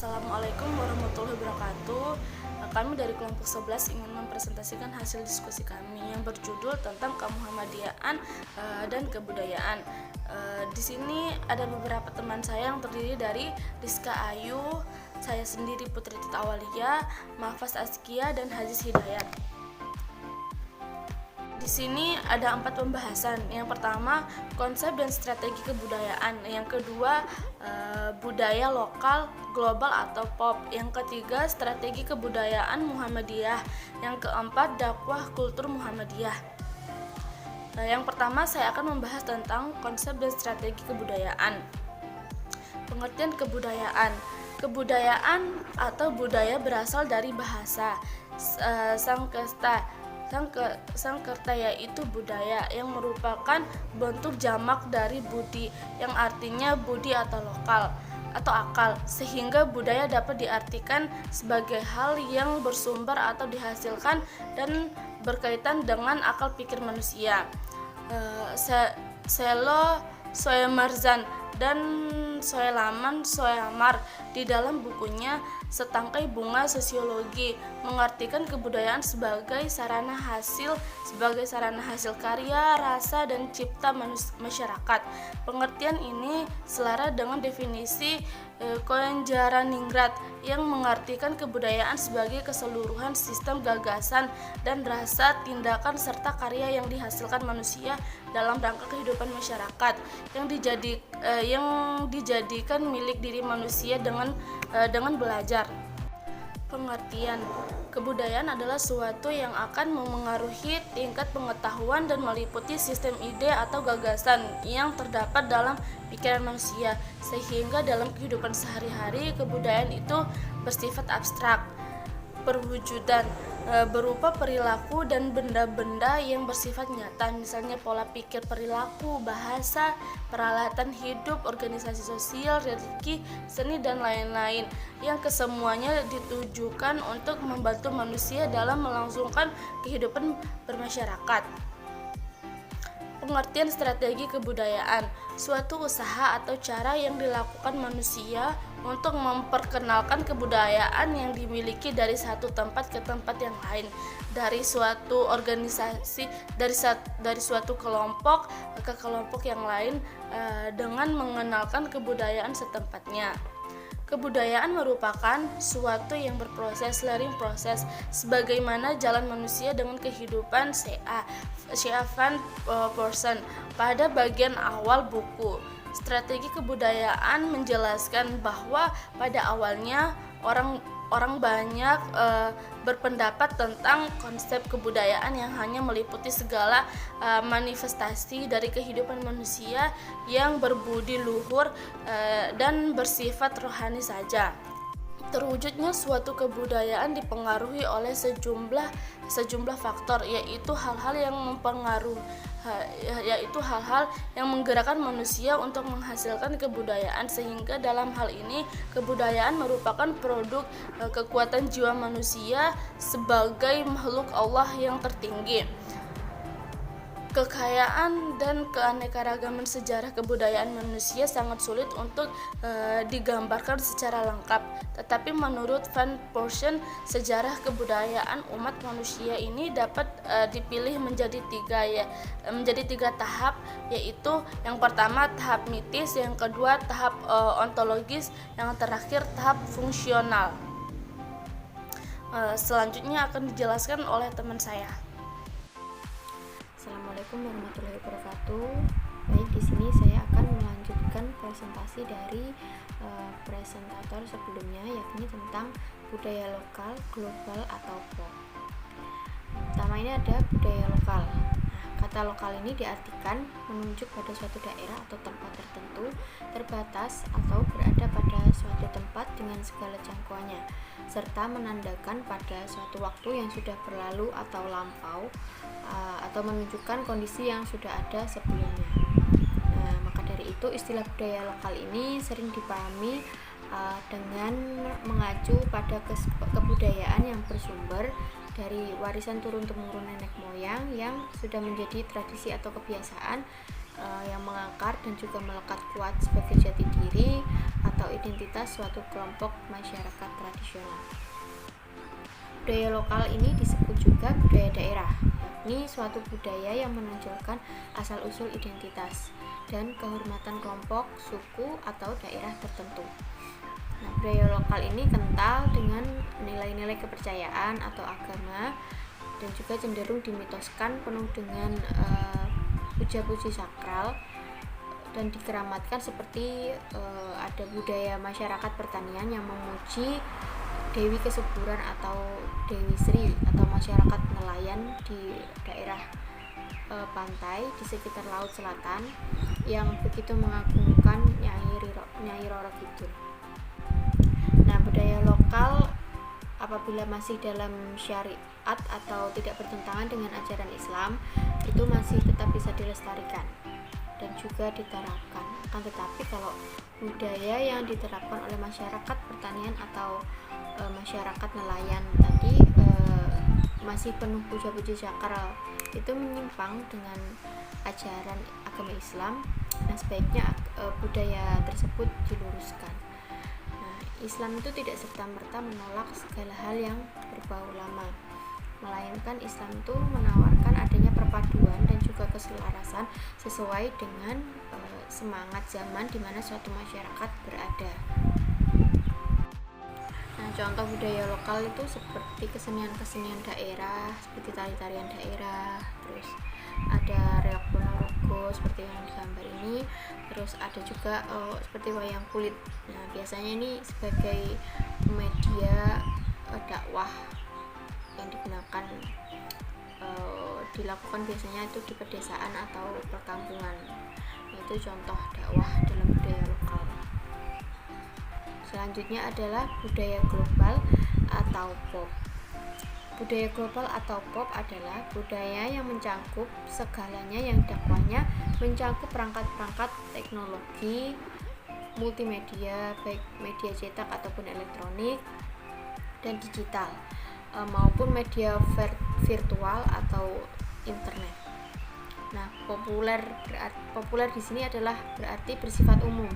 Assalamualaikum warahmatullahi wabarakatuh. Kami dari kelompok 11 ingin mempresentasikan hasil diskusi kami yang berjudul tentang kemuhammadiyaan dan kebudayaan. Di sini ada beberapa teman saya yang terdiri dari Rizka Ayu, saya sendiri Putri Tita Awalia, Mahfaz Azkia, dan Haziz Hidayat. Di sini ada 4 pembahasan. Yang pertama, konsep dan strategi kebudayaan. Yang kedua, budaya lokal, global atau pop. Yang ketiga, strategi kebudayaan Muhammadiyah. Yang keempat, dakwah kultur Muhammadiyah. Yang pertama, saya akan membahas tentang konsep dan strategi kebudayaan. Pengertian kebudayaan. Kebudayaan atau budaya berasal dari bahasa Sangkerta yaitu budaya, yang merupakan bentuk jamak dari budi yang artinya budi atau lokal atau akal, sehingga budaya dapat diartikan sebagai hal yang bersumber atau dihasilkan dan berkaitan dengan akal pikir manusia. Selo Soemarzan dan Soelaman Soemar di dalam bukunya Setangkai Bunga Sosiologi mengartikan kebudayaan sebagai sarana hasil karya, rasa, dan cipta masyarakat. Pengertian ini selara dengan definisi Koenjaraningrat yang mengartikan kebudayaan sebagai keseluruhan sistem gagasan dan rasa, tindakan, serta karya yang dihasilkan manusia dalam rangka kehidupan masyarakat yang dijadikan milik diri manusia dengan belajar. Pengertian kebudayaan adalah suatu yang akan memengaruhi tingkat pengetahuan dan meliputi sistem ide atau gagasan yang terdapat dalam pikiran manusia, sehingga dalam kehidupan sehari-hari kebudayaan itu bersifat abstrak, perwujudan, berupa perilaku dan benda-benda yang bersifat nyata, misalnya pola pikir, perilaku, bahasa, peralatan hidup, organisasi sosial, religi, seni, dan lain-lain, yang kesemuanya ditujukan untuk membantu manusia dalam melangsungkan kehidupan bermasyarakat. Pengertian strategi kebudayaan, suatu usaha atau cara yang dilakukan manusia untuk memperkenalkan kebudayaan yang dimiliki dari satu tempat ke tempat yang lain, dari suatu organisasi, dari suatu kelompok ke kelompok yang lain, dengan mengenalkan kebudayaan setempatnya. Kebudayaan merupakan suatu yang berproses, learning proses, sebagaimana jalan manusia dengan kehidupan Shea van Porsen pada bagian awal buku. Strategi kebudayaan menjelaskan bahwa pada awalnya orang banyak berpendapat tentang konsep kebudayaan yang hanya meliputi segala manifestasi dari kehidupan manusia yang berbudi luhur dan bersifat rohani saja. Terwujudnya suatu kebudayaan dipengaruhi oleh sejumlah faktor, yaitu hal-hal yang menggerakkan manusia untuk menghasilkan kebudayaan, sehingga dalam hal ini kebudayaan merupakan produk kekuatan jiwa manusia sebagai makhluk Allah yang tertinggi. Kekayaan dan keanekaragaman sejarah kebudayaan manusia sangat sulit untuk digambarkan secara lengkap. Tetapi menurut Van Porsen, sejarah kebudayaan umat manusia ini dapat dipilih menjadi tiga tahap, yaitu yang pertama tahap mitis, yang kedua tahap ontologis, yang terakhir tahap fungsional. Selanjutnya akan dijelaskan oleh teman saya. Assalamualaikum warahmatullahi wabarakatuh. Baik, di sini saya akan melanjutkan presentasi dari presentator sebelumnya, yakni tentang budaya lokal, global atau pop. Pertama ini ada budaya lokal. Kata lokal ini diartikan menunjuk pada suatu daerah atau tempat tertentu, terbatas atau berada pada suatu tempat dengan segala jangkauannya, serta menandakan pada suatu waktu yang sudah berlalu atau lampau, atau menunjukkan kondisi yang sudah ada sebelumnya. Maka dari itu istilah budaya lokal ini sering dipahami dengan mengacu pada kebudayaan yang bersumber dari warisan turun-temurun nenek moyang yang sudah menjadi tradisi atau kebiasaan yang mengakar dan juga melekat kuat sebagai jati diri atau atau identitas suatu kelompok masyarakat tradisional. Budaya lokal ini disebut juga budaya daerah, yakni suatu budaya yang menonjolkan asal-usul identitas dan kehormatan kelompok, suku, atau daerah tertentu. Nah, budaya lokal ini kental dengan nilai-nilai kepercayaan atau agama dan juga cenderung dimitoskan penuh dengan puja-puji sakral dan dikeramatkan seperti ada budaya masyarakat pertanian yang memuji Dewi Kesuburan atau Dewi Sri atau masyarakat nelayan di daerah pantai di sekitar Laut Selatan yang begitu mengagungkan Nyai Roro Kidul. Nah, budaya lokal apabila masih dalam syariat atau tidak bertentangan dengan ajaran Islam itu masih tetap bisa dilestarikan dan juga diterapkan. Akan tetapi kalau budaya yang diterapkan oleh masyarakat pertanian atau masyarakat nelayan tadi masih penuh puja-puji sakral, itu menyimpang dengan ajaran agama Islam. Nah, sebaiknya budaya tersebut diluruskan. Islam itu tidak serta-merta menolak segala hal yang berbau lama, melainkan Islam itu menawarkan adanya perpaduan dan juga keselarasan sesuai dengan semangat zaman di mana suatu masyarakat berada. Nah, contoh budaya lokal itu seperti kesenian-kesenian daerah, seperti tari-tarian daerah, terus ada reok ponorogo seperti yang digambar ini, terus ada juga seperti wayang kulit. Nah, biasanya ini sebagai media dakwah yang digunakan dilakukan biasanya itu di pedesaan atau perkampungan. Itu contoh dakwah dalam budaya lokal. Selanjutnya adalah budaya global atau pop. Budaya global atau pop adalah budaya yang mencangkup segalanya, yang dakwahnya mencangkup perangkat-perangkat teknologi multimedia, baik media cetak ataupun elektronik dan digital, maupun media virtual atau internet. Nah, populer di sini adalah berarti bersifat umum,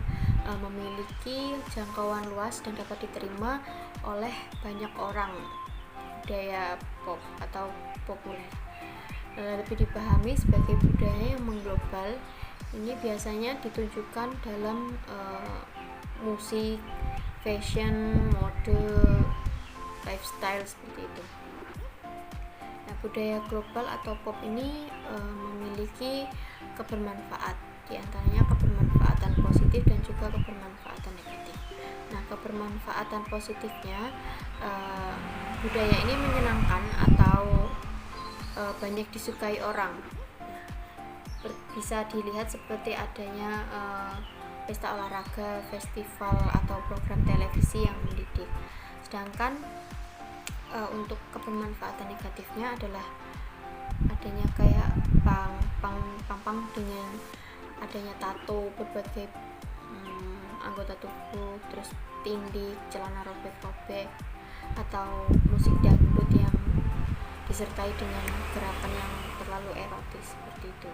memiliki jangkauan luas dan dapat diterima oleh banyak orang. Budaya pop atau populer lebih dipahami sebagai budaya yang mengglobal. Ini biasanya ditunjukkan dalam musik, fashion, mode, lifestyle seperti itu. Nah, budaya global atau pop ini memiliki kebermanfaat, diantaranya kebermanfaatan positif dan juga kebermanfaatan negatif. Nah, kebermanfaatan positifnya budaya ini menyenangkan atau banyak disukai orang. Bisa dilihat seperti adanya pesta olahraga, festival atau program televisi yang mendidik. Sedangkan untuk kebermanfaatan negatifnya adalah adanya kayak pang dengan adanya tato berbagai anggota tubuh, terus tindik, celana robek-robek, atau musik dangdut yang disertai dengan gerakan yang terlalu erotis seperti itu.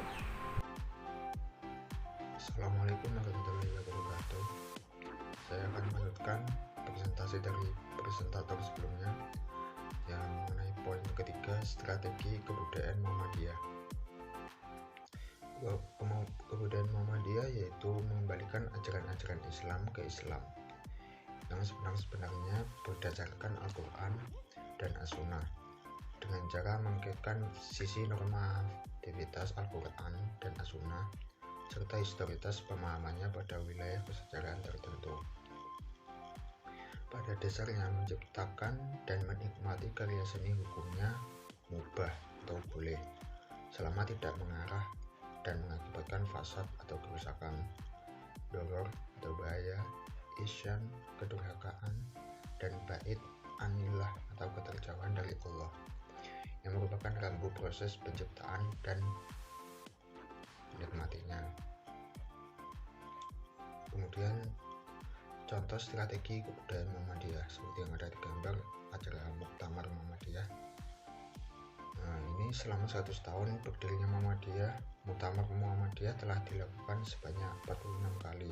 Assalamualaikum warahmatullahi wabarakatuh. Saya akan melanjutkan presentasi dari presentator sebelumnya yang mengenai poin ketiga, strategi kebudayaan Muhammadiyah. Kebudayaan Muhammadiyah yaitu mengembalikan ajaran-ajaran Islam ke Islam yang sebenarnya berdasarkan Al-Quran dan As-Sunnah, dengan cara mengkaitkan sisi normativitas Al-Quran dan As-Sunnah serta historitas pemahamannya pada wilayah kesejaraan tertentu. Pada dasarnya menciptakan dan menikmati karya seni hukumnya mubah atau boleh, selama tidak mengarah dan mengakibatkan fasad atau kerusakan, doror atau bahaya, isyan, kedurhakaan, dan bait anillah atau keterjauhan dari Allah, yang merupakan rambu proses penciptaan dan menikmatinya. Kemudian contoh strategi kebudayaan Muhammadiyah seperti yang ada di gambar acara Muktamar Muhammadiyah. Nah, ini selama 100 tahun berdirinya Muhammadiyah, Muktamar Muhammadiyah telah dilakukan sebanyak 46 kali.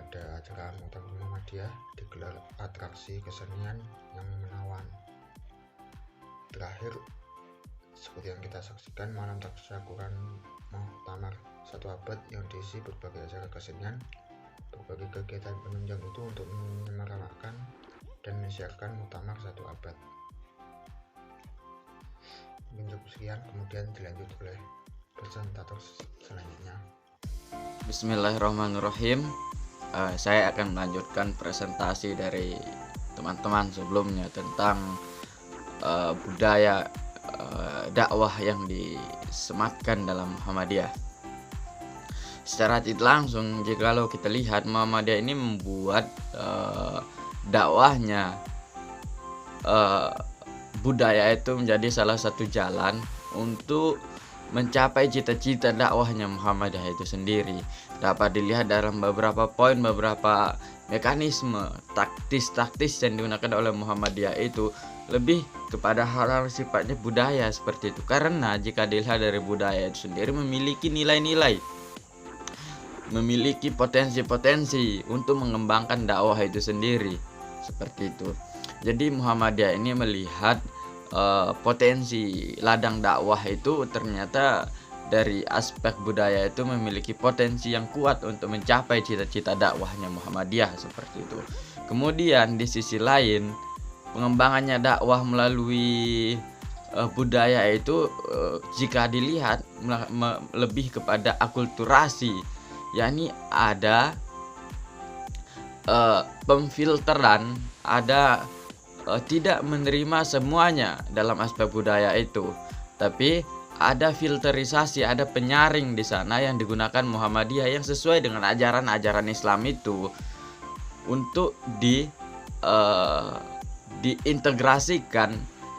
pada acara Muktamar Muhammadiyah digelar atraksi kesenian yang menawan. Terakhir, seperti yang kita saksikan, malam tasyakuran Muktamar 1 abad yang diisi berbagai acara kesenian, berbagai kegiatan penunjang itu untuk menyemarakan dan mensiarkan Muktamar 1 abad. Mungkin cukup sekian, kemudian dilanjut oleh presentator selanjutnya. Bismillahirrahmanirrahim. Saya akan melanjutkan presentasi dari teman-teman sebelumnya tentang budaya dakwah yang disematkan dalam Muhammadiyah. Secara tidak langsung, jikalau kita lihat, Muhammadiyah ini membuat dakwahnya budaya itu menjadi salah satu jalan untuk mencapai cita-cita dakwahnya Muhammadiyah itu sendiri. Dapat dilihat dalam beberapa poin, beberapa mekanisme taktis yang digunakan oleh Muhammadiyah itu lebih kepada hal-hal sifatnya budaya seperti itu. Karena jika dilihat dari budaya itu sendiri memiliki nilai-nilai, memiliki potensi-potensi untuk mengembangkan dakwah itu sendiri, seperti itu. Jadi Muhammadiyah ini melihat potensi ladang dakwah itu ternyata dari aspek budaya itu memiliki potensi yang kuat untuk mencapai cita-cita dakwahnya Muhammadiyah, seperti itu. Kemudian di sisi lain, pengembangannya dakwah melalui budaya itu jika dilihat lebih kepada akulturasi, yakni ada pemfilteran, ada tidak menerima semuanya dalam aspek budaya itu, tapi ada filterisasi, ada penyaring di sana yang digunakan Muhammadiyah yang sesuai dengan ajaran-ajaran Islam itu untuk diintegrasikan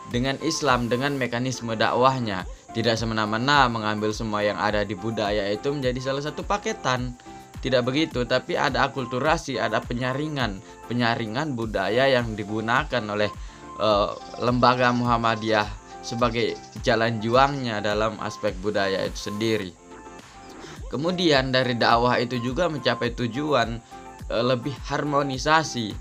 dengan Islam, dengan mekanisme dakwahnya. Tidak semena-mena mengambil semua yang ada di budaya itu menjadi salah satu paketan. Tidak begitu, tapi ada akulturasi, ada penyaringan budaya yang digunakan oleh lembaga Muhammadiyah sebagai jalan juangnya dalam aspek budaya itu sendiri. Kemudian dari dakwah itu juga mencapai tujuan lebih harmonisasi,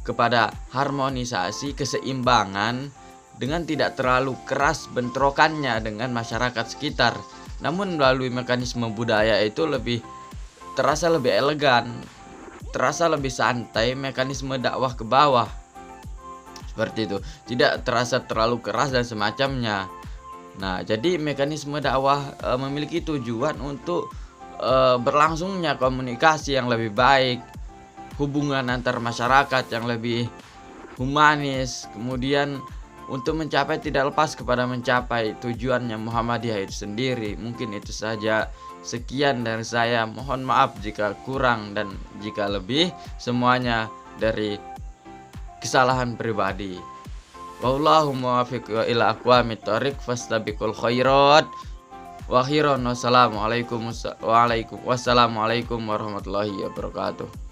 kepada harmonisasi keseimbangan dengan tidak terlalu keras bentrokannya dengan masyarakat sekitar. Namun melalui mekanisme budaya itu terasa lebih elegan, terasa lebih santai, mekanisme dakwah ke bawah, seperti itu, tidak terasa terlalu keras dan semacamnya. Nah, jadi mekanisme dakwah memiliki tujuan untuk berlangsungnya komunikasi yang lebih baik, hubungan antar masyarakat yang lebih humanis, kemudian untuk mencapai tidak lepas kepada mencapai tujuannya Muhammadiyah itu sendiri. Mungkin itu saja. Sekian dari saya, mohon maaf jika kurang dan jika lebih, semuanya dari kesalahan pribadi. Wallahu muwaffiq ila aqwamit thoriq fastabiqul khairat. Wa khairan. Wassalamualaikum warahmatullahi wabarakatuh.